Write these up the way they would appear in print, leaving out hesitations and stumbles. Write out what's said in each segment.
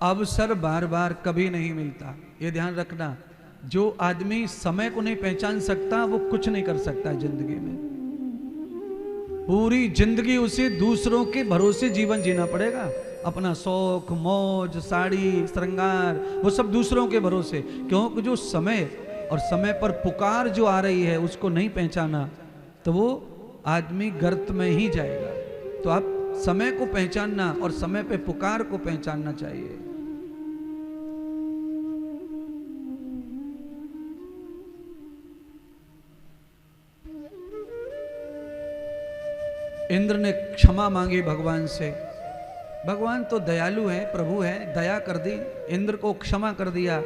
अवसर बार बार कभी नहीं मिलता, ये ध्यान रखना। जो आदमी समय को नहीं पहचान सकता वो कुछ नहीं कर सकता जिंदगी में। पूरी जिंदगी उसे दूसरों के भरोसे जीवन जीना पड़ेगा। अपना शौक, मौज, साड़ी, श्रृंगार, वो सब दूसरों के भरोसे। क्योंकि जो समय और समय पर पुकार जो आ रही है उसको नहीं पहचाना तो वो आदमी गर्त में ही जाएगा। तो आप समय को पहचानना और समय पे पुकार को पहचानना चाहिए। इंद्र ने क्षमा मांगी भगवान से। भगवान तो दयालु है, प्रभु है, दया कर दी, इंद्र को क्षमा कर दिया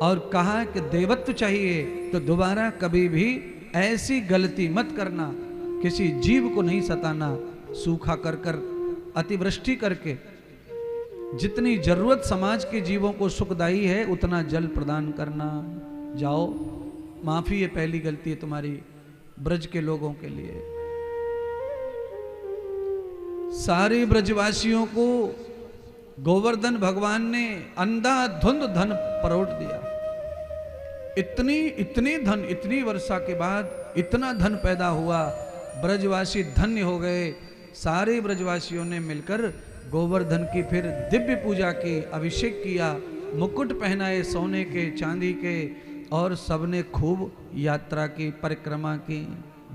और कहा कि देवत्व चाहिए तो दोबारा कभी भी ऐसी गलती मत करना, किसी जीव को नहीं सताना, सूखा कर कर, अतिवृष्टि करके। जितनी जरूरत समाज के जीवों को सुखदायी है उतना जल प्रदान करना। जाओ, माफी, ये पहली गलती है तुम्हारी ब्रज के लोगों के लिए। सारे ब्रजवासियों को गोवर्धन भगवान ने अंधाधुंध धन परोट दिया। इतनी धन, इतनी वर्षा के बाद इतना धन पैदा हुआ, ब्रजवासी धन्य हो गए। सारे ब्रजवासियों ने मिलकर गोवर्धन की फिर दिव्य पूजा की, अभिषेक किया, मुकुट पहनाए सोने के, चांदी के, और सबने खूब यात्रा की, परिक्रमा की,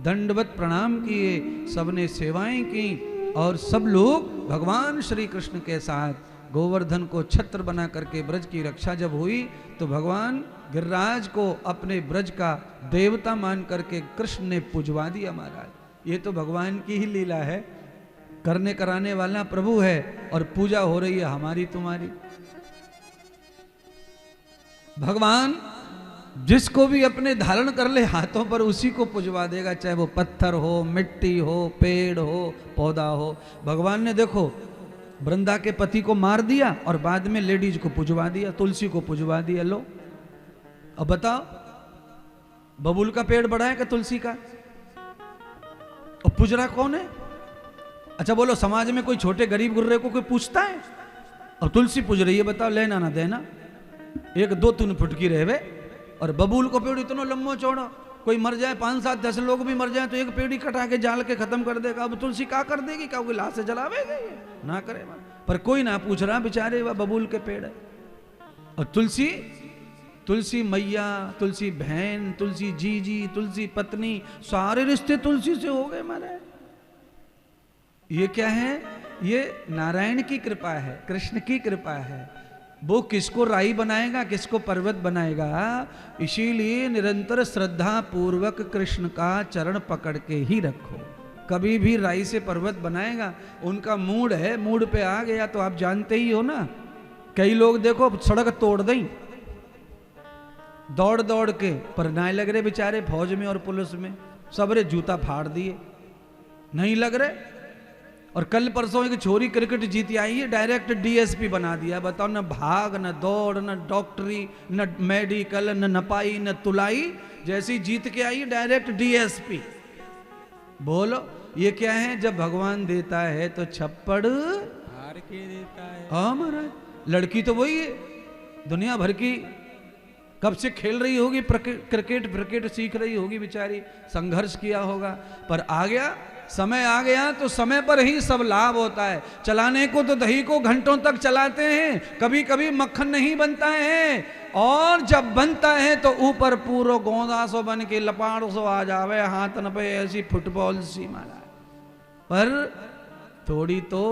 दंडवत प्रणाम किए, सबने सेवाएं की और सब लोग भगवान श्री कृष्ण के साथ गोवर्धन को छत्र बना करके ब्रज की रक्षा जब हुई तो भगवान गिरिराज को अपने ब्रज का देवता मान करके कृष्ण ने पुजवा दिया। महाराज, ये तो भगवान की ही लीला है। करने कराने वाला प्रभु है और पूजा हो रही है हमारी तुम्हारी। भगवान जिसको भी अपने धारण कर ले हाथों पर उसी को पुजवा देगा, चाहे वो पत्थर हो, मिट्टी हो, पेड़ हो, पौधा हो। भगवान ने देखो वृंदा के पति को मार दिया और बाद में लेडीज को पुजवा दिया, तुलसी को पुजवा दिया। लो अब बताओ, बबूल का पेड़ बड़ा है क्या तुलसी का? और पुज रहा कौन है? अच्छा बोलो, समाज में कोई छोटे गरीब गुर्रे को कोई पूछता है? और तुलसी पुज रही है, बताओ लेना ना देना। 1-2-3 फुट की रहे वे, और बबूल को पेड़ इतना लंबो चौड़ा, कोई मर जाए 5-7-10 लोग भी मर जाए तो एक पेड़ ही कटा के जाल के खत्म कर देगा। अब तुलसी क्या कर देगी? क्या कोई लाश से जलावेगा? ना करे, पर कोई ना पूछ रहा, बेचारे वह बबूल के पेड़ है। और तुलसी, तुलसी मैया, तुलसी बहन, तुलसी जीजी, तुलसी पत्नी, सारे रिश्ते तुलसी से हो गए मारे। ये क्या है? ये नारायण की कृपा है, कृष्ण की कृपा है। वो किसको राई बनाएगा, किसको पर्वत बनाएगा। इसीलिए निरंतर श्रद्धा पूर्वक कृष्ण का चरण पकड़ के ही रखो। कभी भी राई से पर्वत बनाएगा, उनका मूड है, मूड पे आ गया तो आप जानते ही हो ना। कई लोग देखो सड़क तोड़ दें दौड़ दौड़ के, पर नहीं लग रहे बेचारे फौज में और पुलिस में, सबरे जूता फाड़ दिए, नहीं लग रहे। और कल परसों एक छोरी क्रिकेट जीती आई है, डायरेक्ट डीएसपी बना दिया। बताओ, न भाग, न दौड़, न डॉक्टरी, न मेडिकल, न नपाई, न तुलाई, जैसी जीत के आई डायरेक्ट डीएसपी। बोलो ये क्या है? जब भगवान देता है तो छप्पड़ हार के देता है। हाँ महाराज, लड़की तो वही है, दुनिया भर की कब से खेल रही होगी, क्रिकेट सीख रही होगी बेचारी, संघर्ष किया होगा, पर आ गया समय, आ गया तो समय पर ही सब लाभ होता है। चलाने को तो दही को घंटों तक चलाते हैं, कभी कभी मक्खन नहीं बनता है, और जब बनता है तो ऊपर पूरा गोंदा सो बन के लपाड़ सो आ जावे, हाथ न पे ऐसी फुटबॉल सी मारा। पर थोड़ी तो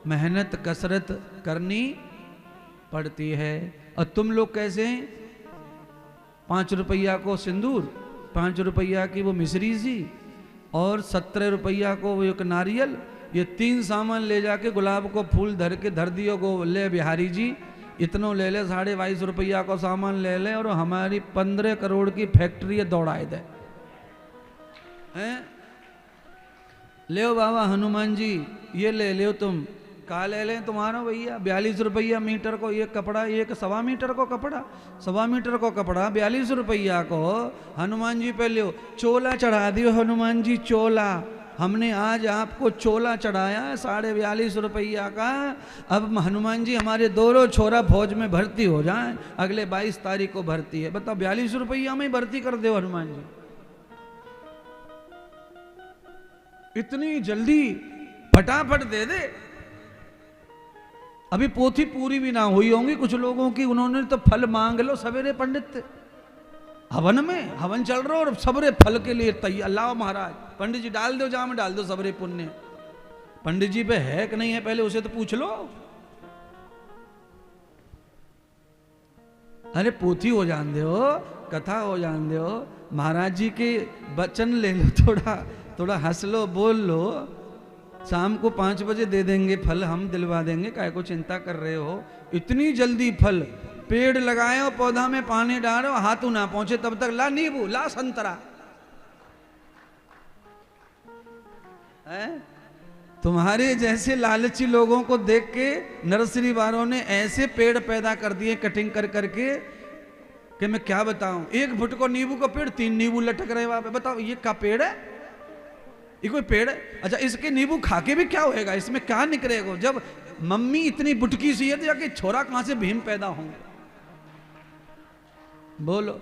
मेहनत कसरत करनी पड़ती है। और तुम लोग कैसे हैं? 5 रुपया को सिंदूर, 5 रुपया की वो मिश्री सी, और 17 रुपया को वो एक नारियल, ये 3 सामान ले जाके गुलाब को फूल धर के धर दियो गो, ले बिहारी जी इतनों ले ले, 22.5 रुपया को सामान ले ले, और हमारी 15 करोड़ की फैक्ट्री दौड़ाए दे हैं। ले बाबा हनुमान जी, ये ले लो तुम। का ले लें तुम्हारा भैया? 42 रुपया मीटर को एक कपड़ा, एक 1.25 मीटर को कपड़ा, 1.25 मीटर को कपड़ा 42 रुपया को हनुमान जी पे लो। चोला चढ़ा दियो हनुमान जी, चोला हमने आज आपको चोला चढ़ाया 42.5 रुपया का। अब हनुमान जी हमारे दोनों छोरा फौज में भर्ती हो जाएं, अगले 22 तारीख को भर्ती है। बताओ 42 रुपया में भर्ती कर दो हनुमान जी, इतनी जल्दी फटाफट दे दे। अभी पोथी पूरी भी ना हुई होंगी कुछ लोगों की, उन्होंने तो फल मांग लो सवेरे। पंडित हवन में हवन चल रहा और सबरे फल के लिए तैयार। लाओ महाराज, पंडित जी डाल दो, जाम डाल दो सबरे पुण्य। पंडित जी पे है कि नहीं है पहले उसे तो पूछ लो। अरे पोथी हो जान दो, कथा हो जान दो, महाराज जी के वचन ले लो, थोड़ा थोड़ा हंस लो, बोल लो। शाम को 5 बजे दे देंगे फल, हम दिलवा देंगे, काहे को चिंता कर रहे हो। इतनी जल्दी फल, पेड़ लगाए हो, पौधा में पानी डालो, हाथों ना पहुंचे तब तक ला नींबू, ला संतरा है। तुम्हारे जैसे लालची लोगों को देख के नर्सरी वालों ने ऐसे पेड़ पैदा कर दिए कटिंग कर करके कि मैं क्या बताऊं। 1 फुट को नींबू का पेड़, 3 नींबू लटक रहे वहां पे। बताओ ये क्या पेड़ है? ये कोई पेड़ है? अच्छा इसके नींबू खा के भी क्या होएगा, इसमें क्या निकलेगा? जब मम्मी इतनी बुटकी सी है तो जाके छोरा कहां से भीम पैदा होंगे? बोलो।